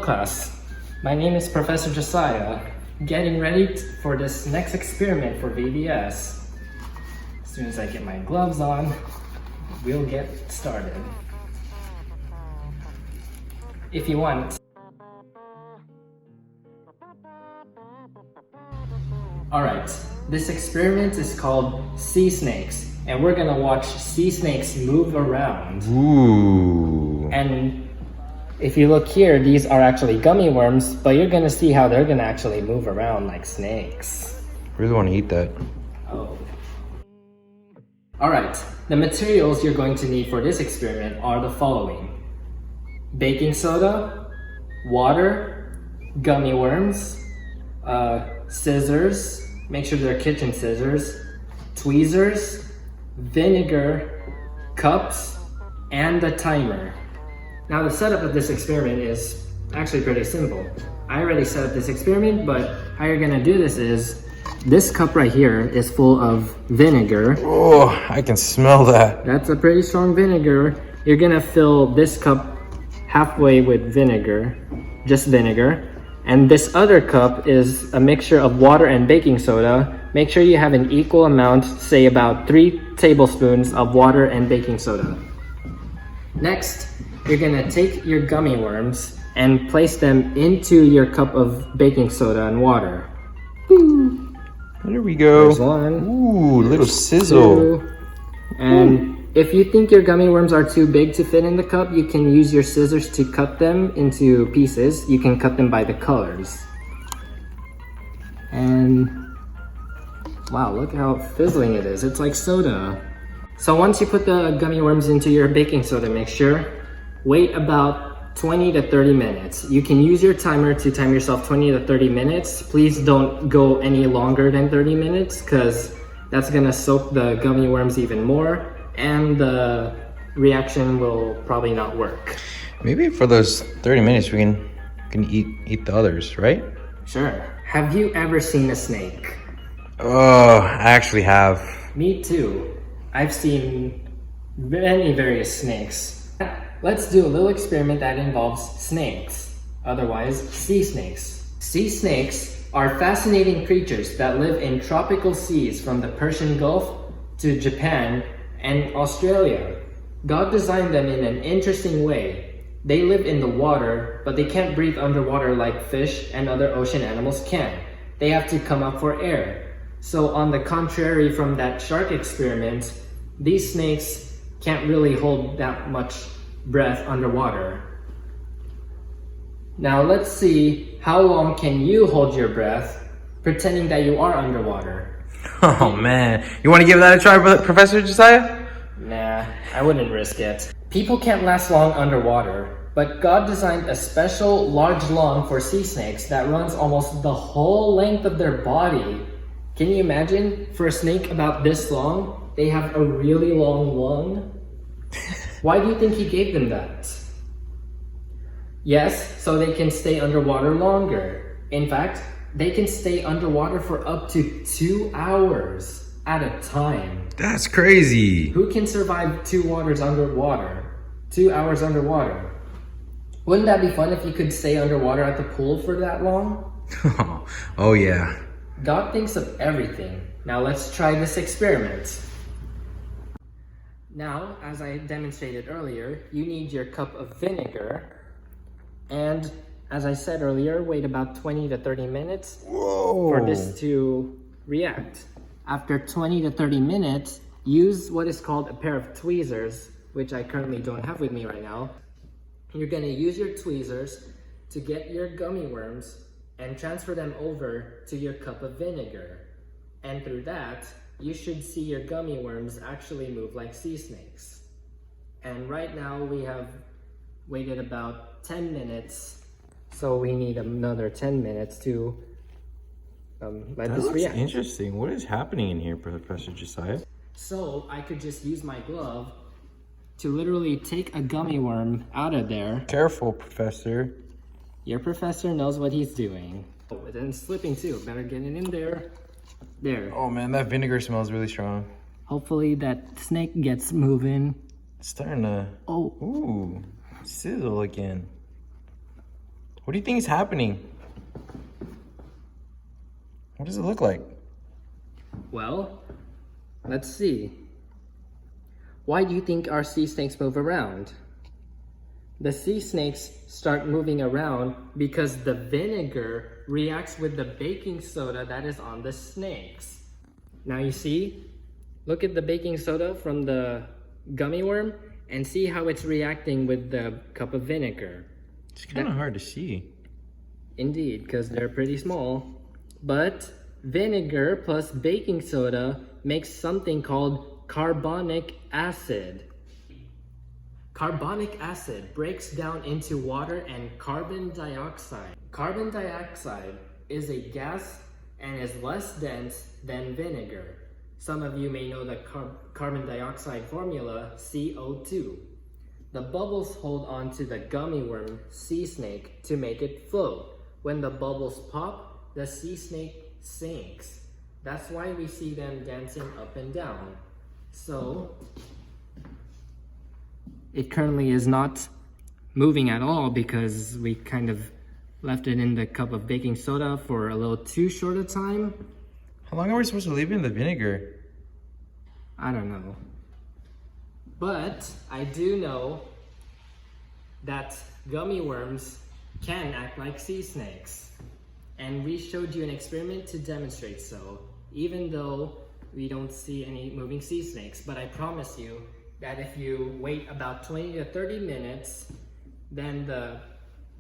class. My name is Professor Josiah, getting ready for this next experiment for VBS. As soon as I get my gloves on, we'll get started. If you want. Alright, this experiment is called sea snakes, and we're gonna watch sea snakes move around. Ooh. And if you look here, these are actually gummy worms, but you're gonna see how they're gonna actually move around like snakes. I really want to eat that. Oh. Alright, the materials you're going to need for this experiment are the following: baking soda, water, gummy worms, scissors, make sure they're kitchen scissors, tweezers, vinegar, cups, and a timer. Now the setup of this experiment is actually pretty simple. I already set up this experiment, but how you're gonna do this is, this cup right here is full of vinegar. Oh, I can smell that. That's a pretty strong vinegar. You're gonna fill this cup halfway with vinegar, just vinegar. And this other cup is a mixture of water and baking soda. Make sure you have an equal amount, say about 3 tablespoons of water and baking soda. Next, you're gonna take your gummy worms and place them into your cup of baking soda and water. Woo. There we go. There's one. Ooh, little sizzle. Two. And if you think your gummy worms are too big to fit in the cup, you can use your scissors to cut them into pieces. You can cut them by the colors. And wow, look how fizzling it is. It's like soda. So once you put the gummy worms into your baking soda mixture, wait about 20 to 30 minutes. You can use your timer to time yourself 20 to 30 minutes. Please don't go any longer than 30 minutes because that's gonna soak the gummy worms even more and the reaction will probably not work. Maybe for those 30 minutes we can eat the others, right? Sure. Have you ever seen a snake? Oh, I actually have. Me too. I've seen many various snakes. Let's do a little experiment that involves snakes, otherwise sea snakes. Sea snakes are fascinating creatures that live in tropical seas from the Persian Gulf to Japan and Australia. God designed them in an interesting way. They live in the water, but they can't breathe underwater like fish and other ocean animals can. They have to come up for air. So on the contrary from that shark experiment, these snakes can't really hold that much breath underwater. Now let's see how long can you hold your breath pretending that you are underwater. Oh man, you want to give that a try, Professor Josiah? Nah, I wouldn't risk it. People can't last long underwater, but God designed a special large lung for sea snakes that runs almost the whole length of their body. Can you imagine? For a snake about this long, they have a really long lung? Why do you think he gave them that? Yes, so they can stay underwater longer. In fact, they can stay underwater for up to 2 hours at a time. That's crazy. Who can survive 2 hours underwater? 2 hours underwater. Wouldn't that be fun if you could stay underwater at the pool for that long? Oh yeah. God thinks of everything. Now let's try this experiment. Now, as I demonstrated earlier, you need your cup of vinegar. And as I said earlier, wait about 20 to 30 minutes for this to react. After 20 to 30 minutes, use what is called a pair of tweezers, which I currently don't have with me right now. You're gonna use your tweezers to get your gummy worms and transfer them over to your cup of vinegar. And through that, you should see your gummy worms actually move like sea snakes. And right now we have waited about 10 minutes, so we need another 10 minutes to let this react. Interesting. What is happening in here, Professor Josiah? So I could just use my glove to literally take a gummy worm out of there. Careful, Professor. Your professor knows what he's doing. Oh, and then slipping too. Better get it in there. There. Oh man, that vinegar smells really strong. Hopefully that snake gets moving. It's starting to... Oh. Ooh. Sizzle again. What do you think is happening? What does it look like? Well, let's see. Why do you think our sea snakes move around? The sea snakes start moving around because the vinegar reacts with the baking soda that is on the snakes. Now you see, look at the baking soda from the gummy worm and see how it's reacting with the cup of vinegar. It's kind of hard to see. Indeed, because they're pretty small. But vinegar plus baking soda makes something called carbonic acid. Carbonic acid breaks down into water and carbon dioxide. Carbon dioxide is a gas and is less dense than vinegar. Some of you may know the carbon dioxide formula, CO2. The bubbles hold on to the gummy worm sea snake to make it float. When the bubbles pop, the sea snake sinks. That's why we see them dancing up and down. So, it currently is not moving at all because we kind of left it in the cup of baking soda for a little too short a time. How long are we supposed to leave it in the vinegar? I don't know. But I do know that gummy worms can act like sea snakes. And we showed you an experiment to demonstrate so, even though we don't see any moving sea snakes. But I promise you that if you wait about 20 to 30 minutes, then the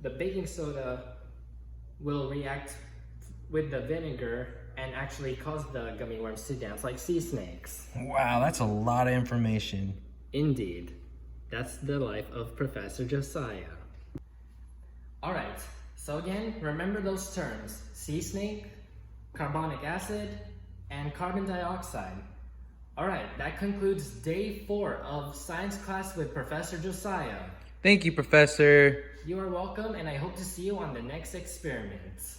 baking soda will react with the vinegar and actually cause the gummy worms to dance like sea snakes. Wow, that's a lot of information. Indeed. That's the life of Professor Josiah. Alright, so again, remember those terms: sea snake, carbonic acid, and carbon dioxide. Alright, that concludes day 4 of science class with Professor Josiah. Thank you, Professor. You are welcome, and I hope to see you on the next experiments.